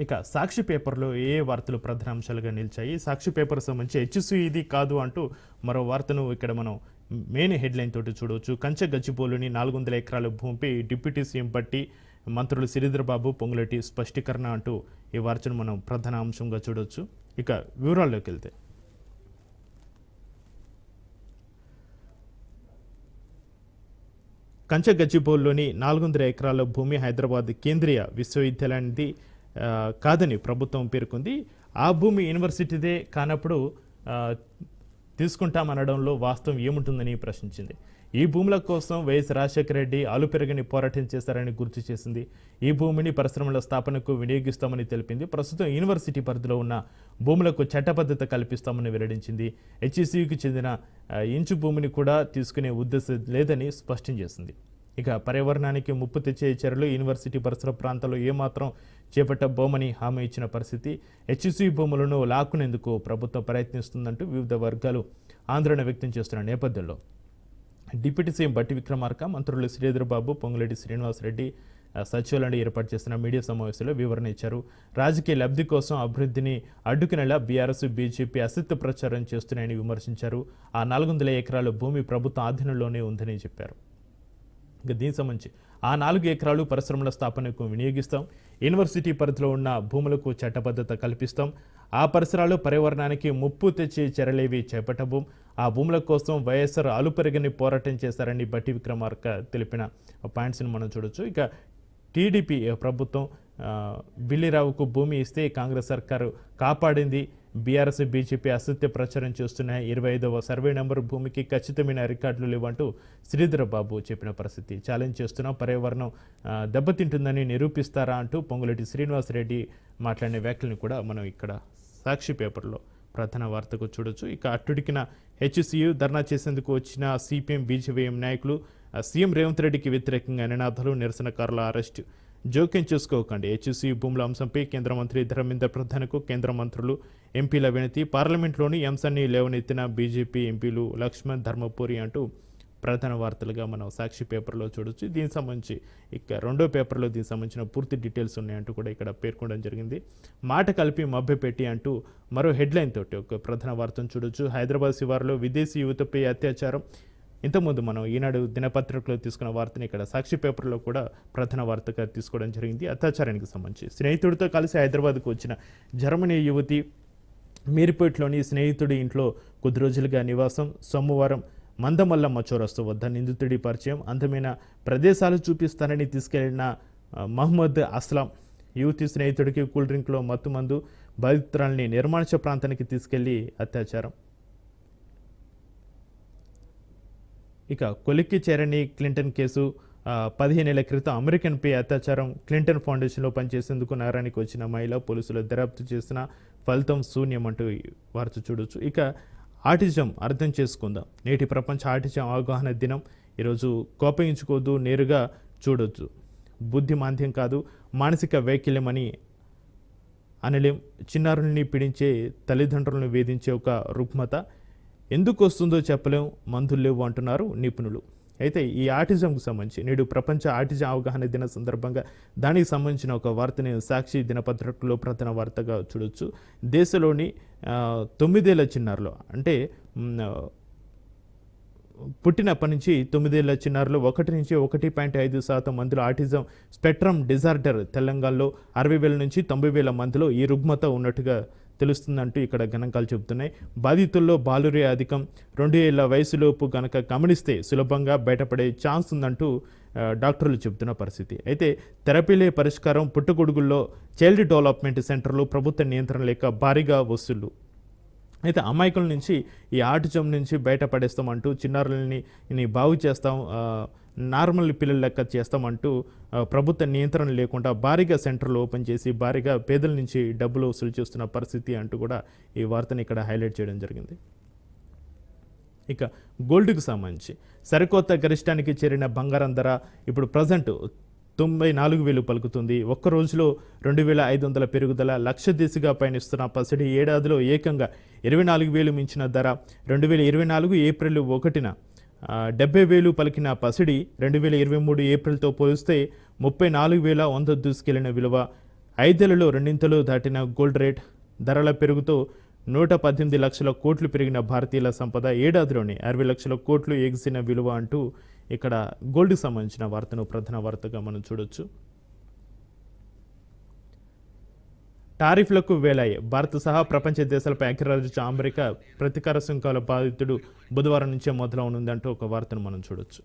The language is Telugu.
ఇక సాక్షి పేపర్లో ఏ వార్తలు ప్రధానాంశాలుగా నిలిచాయి? సాక్షి పేపర్ సంబంధించి హెచ్‌సి ఇది కాదు అంటూ మరో వార్తను ఇక్కడ మనం మెయిన్ హెడ్లైన్ తోటి చూడవచ్చు. కంచె గచ్చిబౌలిని 400 ఎకరాల భూమిపై డిప్యూటీ సీఎం బట్టి మంత్రులు శ్రీధర్బాబు, పొంగులేటి స్పష్టీకరణ అంటూ ఈ వార్తను మనం ప్రధాన అంశంగా చూడవచ్చు. ఇక వివరాల్లోకి వెళ్తే కంచె గచ్చిబౌలిలోని 400 ఎకరాల భూమి హైదరాబాద్ కేంద్రీయ విశ్వవిద్యాలయానికి కాదని ప్రభుత్వం పేర్కొంది. ఆ భూమి యూనివర్సిటీదే కానప్పుడు తీసుకుంటామనడంలో వాస్తవం ఏముంటుందని ప్రశ్నించింది. ఈ భూముల కోసం వైఎస్ రాజశేఖర రెడ్డి ఆలుపెరగని పోరాటం చేశారని గుర్తు చేసింది. ఈ భూమిని పరిశ్రమల స్థాపనకు వినియోగిస్తామని తెలిపింది. ప్రస్తుతం యూనివర్సిటీ పరిధిలో ఉన్న భూములకు చట్టబద్ధత కల్పిస్తామని వెల్లడించింది. హెచ్‌సియుకు చెందిన ఇంచు భూమిని కూడా తీసుకునే ఉద్దేశం లేదని స్పష్టం చేసింది. ఇక పర్యావరణానికి ముప్పు తెచ్చే చర్యలు యూనివర్సిటీ పరిసర ప్రాంతాల్లో ఏమాత్రం చేపట్టబోమని హామీ ఇచ్చిన పరిస్థితి. హెచ్‌సి భూములను లాక్కునేందుకు ప్రభుత్వం ప్రయత్నిస్తుందంటూ వివిధ వర్గాలు ఆందోళన వ్యక్తం చేస్తున్న నేపథ్యంలో డిప్యూటీ సీఎం బట్టి విక్రమార్క, మంత్రులు శ్రీధర్బాబు, పొంగులేటి శ్రీనివాసరెడ్డి సచివాలయంలో ఏర్పాటు చేసిన మీడియా సమావేశంలో వివరణ ఇచ్చారు. రాజకీయ లబ్ధి కోసం అభివృద్ధిని అడ్డుకునేలా బీఆర్ఎస్, బీజేపీ అసత్య ప్రచారం చేస్తున్నాయని విమర్శించారు. ఆ 400 ఎకరాల భూమి ప్రభుత్వ ఆధీనంలోనే ఉందని చెప్పారు. ఇక దీనికి సంబంధించి ఆ 4 ఎకరాలు పరిశ్రమల స్థాపనకు వినియోగిస్తాం. యూనివర్సిటీ పరిధిలో ఉన్న భూములకు చట్టబద్ధత కల్పిస్తాం. ఆ పరిసరాలు పర్యావరణానికి ముప్పు తెచ్చే చర్యలేవి చేపట్టబోం. ఆ భూముల కోసం వైఎస్ఆర్ అలుపెరగని పోరాటం చేశారని బట్టి విక్రమార్క తెలిపిన పాయింట్స్ని మనం చూడొచ్చు. ఇక టీడీపీ ప్రభుత్వం బిల్లిరావుకు భూమి ఇస్తే కాంగ్రెస్ సర్కారు కాపాడింది. బీఆర్ఎస్, బీజేపీ అసత్య ప్రచారం చేస్తున్న 25వ సర్వే నెంబర్ భూమికి ఖచ్చితమైన రికార్డులు లేవంటూ శ్రీధర్బాబు చెప్పిన పరిస్థితి. ఛాలెంజ్ చేస్తున్న పర్యావరణం దెబ్బతింటుందని నిరూపిస్తారా అంటూ పొంగులేటి శ్రీనివాసరెడ్డి మాట్లాడిన వ్యాఖ్యలను కూడా మనం ఇక్కడ సాక్షి పేపర్లో ప్రధాన వార్తకు చూడొచ్చు. ఇక అట్టుడికిన హెచ్‌సియు ధర్నా చేసేందుకు వచ్చిన సిపిఎం, బీజేపీఎం నాయకులు సీఎం రేవంత్ రెడ్డికి వ్యతిరేకంగా నినాదాలు, నిరసనకారుల అరెస్టు. జోక్యం చేసుకోకండి. హెచ్‌సియు భూముల అంశంపై కేంద్ర మంత్రి ధర్మేంద్ర ప్రధాన్కు కేంద్ర మంత్రులు, ఎంపీల వినతి. పార్లమెంట్లోని అంశాన్ని లేవనెత్తిన బీజేపీ ఎంపీలు లక్ష్మణ్, ధర్మపురి అంటూ ప్రధాన వార్తలుగా మనం సాక్షి పేపర్లో చూడొచ్చు. దీనికి సంబంధించి ఇక రెండో పేపర్లో దీనికి సంబంధించిన పూర్తి డీటెయిల్స్ ఉన్నాయంటూ కూడా ఇక్కడ పేర్కొనడం జరిగింది. మాట కలిపి మభ్యపెట్టి అంటూ మరో హెడ్లైన్ తోటి ఒక ప్రధాన వార్తను చూడొచ్చు. హైదరాబాద్ శివారులో విదేశీ యువతపై అత్యాచారం. ఇంతకుముందు మనం ఈనాడు దినపత్రికలో తీసుకున్న వార్తని ఇక్కడ సాక్షి పేపర్లో కూడా ప్రధాన వార్తగా తీసుకోవడం జరిగింది. అత్యాచారానికి సంబంధించి స్నేహితుడితో కలిసి హైదరాబాద్కు వచ్చిన జర్మనీ యువతి మీర్పేట్లోని స్నేహితుడి ఇంట్లో కొద్ది రోజులుగా నివాసం. సోమవారం మందమల్లమ్మ చౌరస్తా వద్ద నిందితుడి పరిచయం. అందమైన ప్రదేశాలు చూపిస్తానని తీసుకెళ్లిన మహమ్మద్ అస్లాం యువతి స్నేహితుడికి కూల్ డ్రింక్లో మత్తుమందు, బాధితురాల్ని నిర్మానుష్య ప్రాంతానికి తీసుకెళ్లి అత్యాచారం. ఇక కొలిక్కి చేరని క్లింటన్ కేసు. 15 ఏళ్ల క్రితం అమెరికన్పై అత్యాచారం. క్లింటన్ ఫౌండేషన్లో పనిచేసేందుకు నగరానికి వచ్చిన మహిళ పోలీసులు దర్యాప్తు చేసిన ఫలితం శూన్యం అంటూ వార్త చూడొచ్చు. ఇక ఆటిజం అర్థం చేసుకుందాం. నేటి ప్రపంచ ఆటిజం అవగాహన దినం. ఈరోజు కోపగించుకోవద్దు, నేరుగా చూడొచ్చు. బుద్ధి మాంద్యం కాదు, మానసిక వైకల్యమని అనలేం. చిన్నారుల్ని పీడించే, తల్లిదండ్రులను వేధించే ఒక రుగ్మత. ఎందుకు వస్తుందో చెప్పలేం, మందులు లేవు అంటున్నారు నిపుణులు. అయితే ఈ ఆటిజంకు సంబంధించి నేడు ప్రపంచ ఆటిజం అవగాహన దిన సందర్భంగా దానికి సంబంధించిన ఒక వార్తని సాక్షి దినపత్రికలో ప్రధాన వార్తగా చూడొచ్చు. దేశంలోని 9 ఏళ్ల చిన్నారులు, అంటే పుట్టినప్పటి నుంచి 9 ఏళ్ల చిన్నారులు 1 నుంచి 1.5% మందిలో ఆటిజం స్పెక్ట్రమ్ డిజార్డర్. తెలంగాణలో 60,000 నుంచి 90,000 మందిలో ఈ రుగ్మత ఉన్నట్టుగా తెలుస్తుందంటూ ఇక్కడ గణాంకాలు చెబుతున్నాయి. బాధితుల్లో బాలురే అధికం. 2 ఏళ్ల వయసులోపు గనక గమనిస్తే సులభంగా బయటపడే ఛాన్స్ ఉందంటూ డాక్టర్లు చెబుతున్న పరిస్థితి. అయితే థెరపీలే పరిష్కారం. పుట్టగొడుగుల్లో చైల్డ్ డెవలప్మెంట్ సెంటర్లు ప్రభుత్వ నియంత్రణ లేక భారీగా వసూళ్లు. అయితే అమాయకుల నుంచి ఈ ఆటిజం నుంచి బయటపడేస్తామంటూ, చిన్నారులని బాగు చేస్తాం, నార్మల్ పిల్లల లెక్క చేస్తామంటూ ప్రభుత్వ నియంత్రణ లేకుండా భారీగా సెంటర్లు ఓపెన్ చేసి భారీగా పేదల నుంచి డబ్బులు వసూలు చేస్తున్న పరిస్థితి అంటూ కూడా ఈ వార్తని ఇక్కడ హైలైట్ చేయడం జరిగింది. ఇక గోల్డ్కు సంబంధించి సరికొత్త గరిష్టానికి చేరిన బంగారం ధర ఇప్పుడు ప్రజెంట్ 94,000 పలుకుతుంది. ఒక్క రోజులో 2,500 పెరుగుదల. లక్ష దిశగా పయనిస్తున్న పసిడి ఏడాదిలో ఏకంగా 24,000 మించిన ధర. 2024 ఏప్రిల్ 1న 70,000 పలికిన పసిడి 2023 ఏప్రిల్తో పోలిస్తే 34,100 దూసుకెళ్లిన విలువ. ఐదేళ్లలో రెండింతలు దాటిన గోల్డ్ రేట్ ధరల పెరుగుతో 118 లక్షల కోట్లు పెరిగిన భారతీయుల సంపద ఏడాదిలోనే 60 లక్షల కోట్లు ఎగిసిన విలువ అంటూ ఇక్కడ గోల్డ్కి సంబంధించిన వార్తను ప్రధాన వార్తగా మనం చూడొచ్చు. టారిఫ్లకు వేలాయి భారత్ సహా ప్రపంచ దేశాలపై ఐక్యరాజ్య అమెరికా ప్రతీకార సుంకాల బాధితుడు బుధవారం నుంచే మొదలవనుందంటూ ఒక వార్తను మనం చూడొచ్చు.